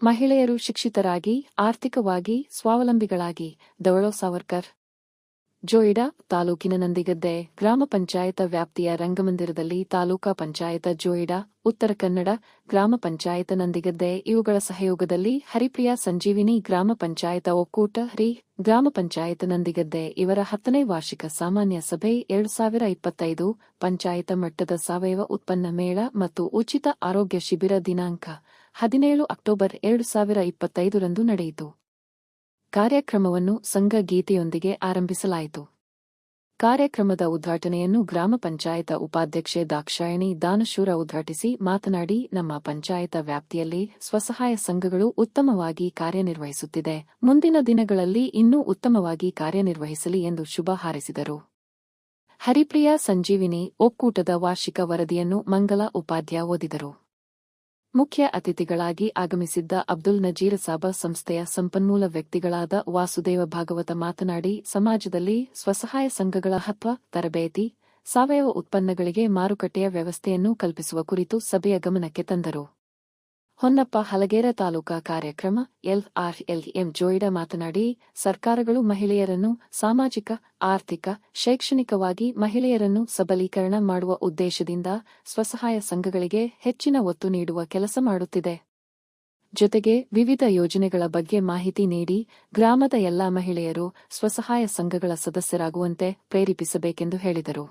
ಮಹಿಳೆಯರು ಶಿಕ್ಷಿತರಾಗಿ ಆರ್ಥಿಕವಾಗಿ ಸ್ವಾವಲಂಬಿಗಳಾಗಿ ದವಳೋ ಸಾವರ್ಕರ್. ಜೋಯಿಡಾ ತಾಲೂಕಿನ ನಂದಿಗದ್ದೆ ಗ್ರಾಮ ಪಂಚಾಯತ ವ್ಯಾಪ್ತಿಯ ರಂಗಮಂದಿರದಲ್ಲಿ ತಾಲೂಕಾ ಪಂಚಾಯತ ಜೋಯಿಡಾ, ಉತ್ತರ ಕನ್ನಡ, ಗ್ರಾಮ ಪಂಚಾಯತ ನಂದಿಗದ್ದೆ ಇವುಗಳ ಸಹಯೋಗದಲ್ಲಿ ಹರಿಪ್ರಿಯಾ ಸಂಜೀವಿನಿ ಗ್ರಾಮ ಪಂಚಾಯತ ಒಕ್ಕೂಟ ಗ್ರಾಮ ಪಂಚಾಯತ ನಂದಿಗದ್ದೆ ಇವರ 10ನೇ ವಾರ್ಷಿಕ ಸಾಮಾನ್ಯ ಸಭೆ 2025 ಪಂಚಾಯತ ಮಟ್ಟದ ಸಾವಯವ ಉತ್ಪನ್ನ ಮೇಳ ಮತ್ತು ಉಚಿತ ಆರೋಗ್ಯ ಶಿಬಿರ ದಿನಾಂಕ 17 ಅಕ್ಟೋಬರ್ 2025 ರಂದು ನಡೆಯಿತು. ಕಾರ್ಯಕ್ರಮವನ್ನು ಸಂಘ ಗೀತೆಯೊಂದಿಗೆ ಆರಂಭಿಸಲಾಯಿತು. ಕಾರ್ಯಕ್ರಮದ ಉದ್ಘಾಟನೆಯನ್ನು ಗ್ರಾಮ ಪಂಚಾಯತ ಉಪಾಧ್ಯಕ್ಷೆ ದಾಕ್ಷಾಯಣಿ ದಾನಶೂರ ಉದ್ಘಾಟಿಸಿ ಮಾತನಾಡಿ, ನಮ್ಮ ಪಂಚಾಯತ ವ್ಯಾಪ್ತಿಯಲ್ಲಿ ಸ್ವಸಹಾಯ ಸಂಘಗಳು ಉತ್ತಮವಾಗಿ ಕಾರ್ಯನಿರ್ವಹಿಸುತ್ತಿದೆ. ಮುಂದಿನ ದಿನಗಳಲ್ಲಿ ಇನ್ನೂ ಉತ್ತಮವಾಗಿ ಕಾರ್ಯನಿರ್ವಹಿಸಲಿ ಎಂದು ಶುಭ ಹಾರೈಸಿದರು. ಹರಿಪ್ರಿಯಾ ಸಂಜೀವಿನಿ ಒಕ್ಕೂಟದ ವಾರ್ಷಿಕ ವರದಿಯನ್ನು ಮಂಗಲ ಉಪಾಧ್ಯ ಓದಿದರು. ಮುಖ್ಯ ಅತಿಥಿಗಳಾಗಿ ಆಗಮಿಸಿದ್ದ ಅಬ್ದುಲ್ ನಜೀರ್ ಸಾಬ ಸಂಸ್ಥೆಯ ಸಂಪನ್ಮೂಲ ವ್ಯಕ್ತಿಗಳಾದ ವಾಸುದೇವ ಭಾಗವತ ಮಾತನಾಡಿ, ಸಮಾಜದಲ್ಲಿ ಸ್ವಸಹಾಯ ಸಂಘಗಳ ಮಹತ್ವ, ತರಬೇತಿ, ಸಾವಯವ ಉತ್ಪನ್ನಗಳಿಗೆ ಮಾರುಕಟ್ಟೆಯ ವ್ಯವಸ್ಥೆಯನ್ನು ಕಲ್ಪಿಸುವ ಕುರಿತು ಸಭೆಯ ಗಮನಕ್ಕೆ ತಂದರು. ಹೊನ್ನಪ್ಪ ಹಲಗೇರ ತಾಲೂಕಾ ಕಾರ್ಯಕ್ರಮ LRLM ಜೋಯಿಡಾ ಮಾತನಾಡಿ, ಸರ್ಕಾರಗಳು ಮಹಿಳೆಯರನ್ನು ಸಾಮಾಜಿಕ, ಆರ್ಥಿಕ, ಶೈಕ್ಷಣಿಕವಾಗಿ ಮಹಿಳೆಯರನ್ನು ಸಬಲೀಕರಣ ಮಾಡುವ ಉದ್ದೇಶದಿಂದ ಸ್ವಸಹಾಯ ಸಂಘಗಳಿಗೆ ಹೆಚ್ಚಿನ ಒತ್ತು ನೀಡುವ ಕೆಲಸ ಮಾಡುತ್ತಿದೆ. ಜೊತೆಗೆ ವಿವಿಧ ಯೋಜನೆಗಳ ಬಗ್ಗೆ ಮಾಹಿತಿ ನೀಡಿ ಗ್ರಾಮದ ಎಲ್ಲಾ ಮಹಿಳೆಯರು ಸ್ವಸಹಾಯ ಸಂಘಗಳ ಸದಸ್ಯರಾಗುವಂತೆ ಪ್ರೇರೇಪಿಸಬೇಕೆಂದು ಹೇಳಿದರು.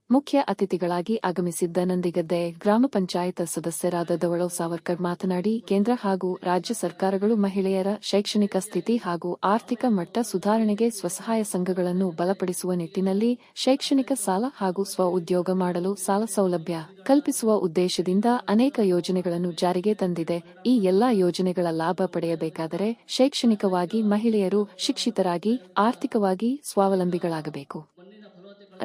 ಮುಖ್ಯ ಅತಿಥಿಗಳಾಗಿ ಆಗಮಿಸಿದ್ದ ನಂದಿಗದ್ದೆ ಗ್ರಾಮ ಪಂಚಾಯತ ಸದಸ್ಯರಾದ ದವಳೋ ಸಾವರ್ಕರ್ ಮಾತನಾಡಿ, ಕೇಂದ್ರ ಹಾಗೂ ರಾಜ್ಯ ಸರ್ಕಾರಗಳು ಮಹಿಳೆಯರ ಶೈಕ್ಷಣಿಕ ಸ್ಥಿತಿ ಹಾಗೂ ಆರ್ಥಿಕ ಮಟ್ಟ ಸುಧಾರಣೆಗೆ ಸ್ವಸಹಾಯ ಸಂಘಗಳನ್ನು ಬಲಪಡಿಸುವ ನಿಟ್ಟಿನಲ್ಲಿ ಶೈಕ್ಷಣಿಕ ಸಾಲ ಹಾಗೂ ಸ್ವ ಉದ್ಯೋಗ ಮಾಡಲು ಸಾಲ ಸೌಲಭ್ಯ ಕಲ್ಪಿಸುವ ಉದ್ದೇಶದಿಂದ ಅನೇಕ ಯೋಜನೆಗಳನ್ನು ಜಾರಿಗೆ ತಂದಿದೆ. ಈ ಎಲ್ಲಾ ಯೋಜನೆಗಳ ಲಾಭ ಪಡೆಯಬೇಕಾದರೆ ಶೈಕ್ಷಣಿಕವಾಗಿ ಮಹಿಳೆಯರು ಶಿಕ್ಷಿತರಾಗಿ ಆರ್ಥಿಕವಾಗಿ ಸ್ವಾವಲಂಬಿಗಳಾಗಬೇಕು.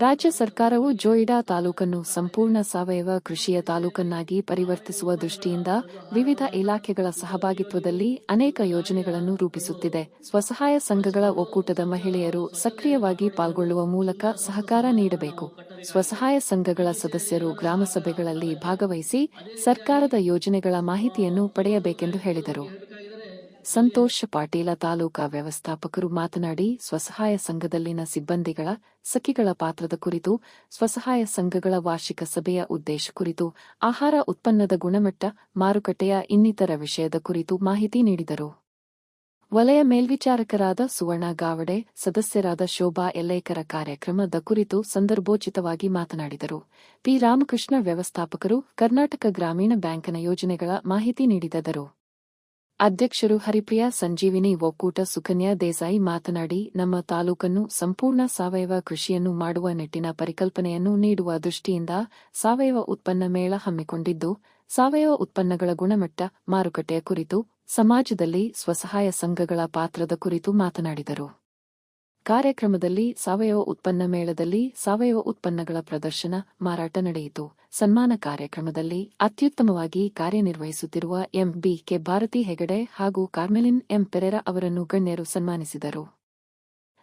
ರಾಜ್ಯ ಸರ್ಕಾರವು ಜೋಯಿಡಾ ತಾಲೂಕನ್ನು ಸಂಪೂರ್ಣ ಸಾವಯವ ಕೃಷಿಯ ತಾಲೂಕನ್ನಾಗಿ ಪರಿವರ್ತಿಸುವ ದೃಷ್ಟಿಯಿಂದ ವಿವಿಧ ಇಲಾಖೆಗಳ ಸಹಭಾಗಿತ್ವದಲ್ಲಿ ಅನೇಕ ಯೋಜನೆಗಳನ್ನು ರೂಪಿಸುತ್ತಿದೆ. ಸ್ವಸಹಾಯ ಸಂಘಗಳ ಒಕ್ಕೂಟದ ಮಹಿಳೆಯರು ಸಕ್ರಿಯವಾಗಿ ಪಾಲ್ಗೊಳ್ಳುವ ಮೂಲಕ ಸಹಕಾರ ನೀಡಬೇಕು. ಸ್ವಸಹಾಯ ಸಂಘಗಳ ಸದಸ್ಯರು ಗ್ರಾಮಸಭೆಗಳಲ್ಲಿ ಭಾಗವಹಿಸಿ ಸರ್ಕಾರದ ಯೋಜನೆಗಳ ಮಾಹಿತಿಯನ್ನು ಪಡೆಯಬೇಕೆಂದು ಹೇಳಿದರು. ಸಂತೋಷ್ ಪಾಟೀಲ ತಾಲೂಕಾ ವ್ಯವಸ್ಥಾಪಕರು ಮಾತನಾಡಿ, ಸ್ವಸಹಾಯ ಸಂಘದಲ್ಲಿನ ಸಿಬ್ಬಂದಿಗಳ, ಸಖಿಗಳ ಪಾತ್ರದ ಕುರಿತು, ಸ್ವಸಹಾಯ ಸಂಘಗಳ ವಾರ್ಷಿಕ ಸಭೆಯ ಉದ್ದೇಶ ಕುರಿತು, ಆಹಾರ ಉತ್ಪನ್ನದ ಗುಣಮಟ್ಟ, ಮಾರುಕಟ್ಟೆಯ ಇನ್ನಿತರ ವಿಷಯದ ಕುರಿತು ಮಾಹಿತಿ ನೀಡಿದರು. ವಲಯ ಮೇಲ್ವಿಚಾರಕರಾದ ಸುವರ್ಣ ಗಾವಡೆ, ಸದಸ್ಯರಾದ ಶೋಭಾ ಎಲ್ಲೇಕರ ಕಾರ್ಯಕ್ರಮದ ಕುರಿತು ಸಂದರ್ಭೋಚಿತವಾಗಿ ಮಾತನಾಡಿದರು. ಪಿ ರಾಮಕೃಷ್ಣ ವ್ಯವಸ್ಥಾಪಕರು ಕರ್ನಾಟಕ ಗ್ರಾಮೀಣ ಬ್ಯಾಂಕ್ನ ಯೋಜನೆಗಳ ಮಾಹಿತಿ ನೀಡಿದರು. ಅಧ್ಯಕ್ಷರು ಹರಿಪ್ರಿಯಾ ಸಂಜೀವಿನಿ ಒಕ್ಕೂಟ ಸುಕನ್ಯಾ ದೇಸಾಯಿ ಮಾತನಾಡಿ, ನಮ್ಮ ತಾಲೂಕನ್ನು ಸಂಪೂರ್ಣ ಸಾವಯವ ಕೃಷಿಯನ್ನು ಮಾಡುವ ನಿಟ್ಟಿನ ಪರಿಕಲ್ಪನೆಯನ್ನು ನೀಡುವ ದೃಷ್ಟಿಯಿಂದ ಸಾವಯವ ಉತ್ಪನ್ನ ಮೇಳ ಹಮ್ಮಿಕೊಂಡಿದ್ದು, ಸಾವಯವ ಉತ್ಪನ್ನಗಳ ಗುಣಮಟ್ಟ, ಮಾರುಕಟ್ಟೆಯ ಕುರಿತು, ಸಮಾಜದಲ್ಲಿ ಸ್ವಸಹಾಯ ಸಂಘಗಳ ಪಾತ್ರದ ಕುರಿತು ಮಾತನಾಡಿದರು. ಕಾರ್ಯಕ್ರಮದಲ್ಲಿ ಸಾವಯವ ಉತ್ಪನ್ನ ಮೇಳದಲ್ಲಿ ಸಾವಯವ ಉತ್ಪನ್ನಗಳ ಪ್ರದರ್ಶನ, ಮಾರಾಟ ನಡೆಯಿತು. ಸನ್ಮಾನ ಕಾರ್ಯಕ್ರಮದಲ್ಲಿ ಅತ್ಯುತ್ತಮವಾಗಿ ಕಾರ್ಯನಿರ್ವಹಿಸುತ್ತಿರುವ MBK ಭಾರತಿ ಹೆಗಡೆ ಹಾಗೂ ಕಾರ್ಮೆಲಿನ್ M ಪೆರೇರಾ ಅವರನ್ನು ಗಣ್ಯರು ಸನ್ಮಾನಿಸಿದರು.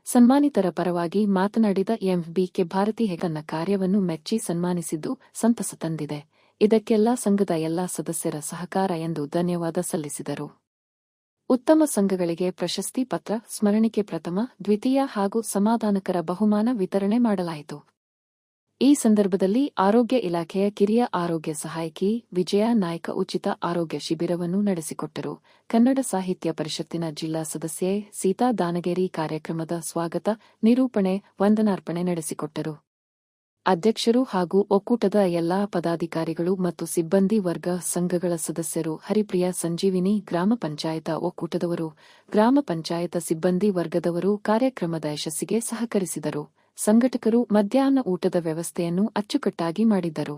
ಸನ್ಮಾನಿತರ ಪರವಾಗಿ ಮಾತನಾಡಿದ MBK ಭಾರತಿ ಹೆಗನ್ನ ಕಾರ್ಯವನ್ನು ಮೆಚ್ಚಿ ಸನ್ಮಾನಿಸಿದ್ದು ಸಂತಸ ತಂದಿದೆ. ಇದಕ್ಕೆಲ್ಲ ಸಂಘದ ಎಲ್ಲಾ ಸದಸ್ಯರ ಸಹಕಾರ ಎಂದು ಧನ್ಯವಾದ ಸಲ್ಲಿಸಿದರು. ಉತ್ತಮ ಸಂಘಗಳಿಗೆ ಪ್ರಶಸ್ತಿ ಪತ್ರ, ಸ್ಮರಣಿಕೆ ಪ್ರಥಮ, ದ್ವಿತೀಯ ಹಾಗೂ ಸಮಾಧಾನಕರ ಬಹುಮಾನ ವಿತರಣೆ ಮಾಡಲಾಯಿತು. ಈ ಸಂದರ್ಭದಲ್ಲಿ ಆರೋಗ್ಯ ಇಲಾಖೆಯ ಕಿರಿಯ ಆರೋಗ್ಯ ಸಹಾಯಕಿ ವಿಜಯ ನಾಯ್ಕ ಉಚಿತ ಆರೋಗ್ಯ ಶಿಬಿರವನ್ನು ನಡೆಸಿಕೊಟ್ಟರು. ಕನ್ನಡ ಸಾಹಿತ್ಯ ಪರಿಷತ್ತಿನ ಜಿಲ್ಲಾ ಸದಸ್ಯೆ ಸೀತಾ ದಾನಗೇರಿ ಕಾರ್ಯಕ್ರಮದ ಸ್ವಾಗತ, ನಿರೂಪಣೆ, ವಂದನಾರ್ಪಣೆ ನಡೆಸಿಕೊಟ್ಟರು. ಅಧ್ಯಕ್ಷರು ಹಾಗೂ ಒಕ್ಕೂಟದ ಎಲ್ಲಾ ಪದಾಧಿಕಾರಿಗಳು ಮತ್ತು ಸಿಬ್ಬಂದಿ ವರ್ಗ, ಸಂಘಗಳ ಸದಸ್ಯರು, ಹರಿಪ್ರಿಯಾ ಸಂಜೀವಿನಿ ಗ್ರಾಮ ಪಂಚಾಯತ ಒಕ್ಕೂಟದವರು, ಗ್ರಾಮ ಪಂಚಾಯತ ಸಿಬ್ಬಂದಿ ವರ್ಗದವರು ಕಾರ್ಯಕ್ರಮದ ಯಶಸ್ಸಿಗೆ ಸಹಕರಿಸಿದರು. ಸಂಘಟಕರು ಮಧ್ಯಾಹ್ನ ಊಟದ ವ್ಯವಸ್ಥೆಯನ್ನು ಅಚ್ಚುಕಟ್ಟಾಗಿ ಮಾಡಿದ್ದರು.